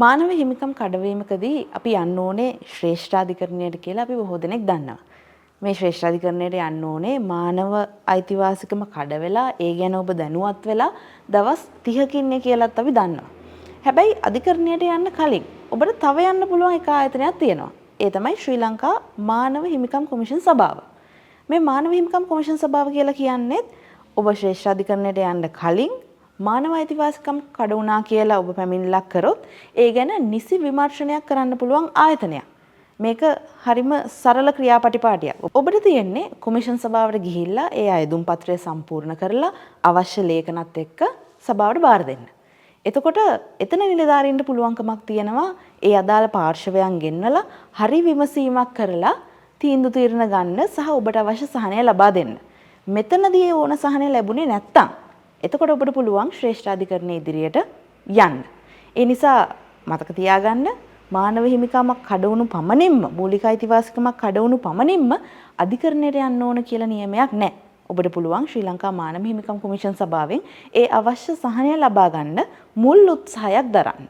මානව හිමිකම් කඩවීමකදී අපි යන්න ඕනේ ශ්‍රේෂ්ඨාධිකරණයට කියලා අපි බොහෝ දෙනෙක් දන්නවා. මේ ශ්‍රේෂ්ඨාධිකරණයට යන්න ඕනේ මානව අයිතිවාසිකම කඩ වෙලා ඒ ගැන ඔබ දැනුවත් වෙලා දවස් 30කින් කියලාත් අපි දන්නවා. හැබැයි අධිකරණයට යන්න කලින් ඔබට තව යන්න පුළුවන් එක ආයතනයක් තියෙනවා. ඒ තමයි ශ්‍රී ලංකා මානව හිමිකම් කොමිෂන් සභාව. මේ මානව හිමිකම් කොමිෂන් සභාව කියලා කියන්නේ ඔබ ශ්‍රේෂ්ඨාධිකරණයට යන්න කලින් මානව අයිතිවාසිකම් කඩ වුණා කියලා ඔබ පැමිණිල්ලක් කරොත් ඒ ගැන නිසි විමර්ශනයක් කරන්න පුළුවන් ආයතනයක්. මේක හරිම සරල ක්‍රියාපටිපාටියක්. ඔබට තියෙන්නේ කොමිෂන් සභාවට ගිහිල්ලා ඒ අයදුම් පත්‍රය සම්පූර්ණ කරලා අවශ්‍ය ලේඛනත් එක්ක සභාවට බාර දෙන්න. එතකොට එතන නිලධාරීන්ට පුළුවන්කමක් තියෙනවා ඒ අදාළ පාර්ශවයන් ගෙන්නලා හරි විමසීමක් කරලා තීන්දුව తీරන ගන්න සහ ඔබට අවශ්‍ය සහනය ලබා දෙන්න. මෙතනදී ඕන සහනය ලැබුණේ නැත්තම් එතකොට ඔබට පුළුවන් ශ්‍රේෂ්ඨාධිකරණයේ ඉදිරියට යන්න. ඒ නිසා මතක තියාගන්න මානව හිමිකමක් කඩවුණු පමණින්ම මූලික අයිතිවාසිකමක් කඩවුණු පමණින්ම අධිකරණයට යන්න ඕන කියලා නියමයක් නැහැ. ඔබට පුළුවන් ශ්‍රී ලංකා මානව හිමිකම් කොමිෂන් සභාවෙන් ඒ අවශ්‍ය සහනය ලබා ගන්න මුල් උත්සාහයක් දරන්න.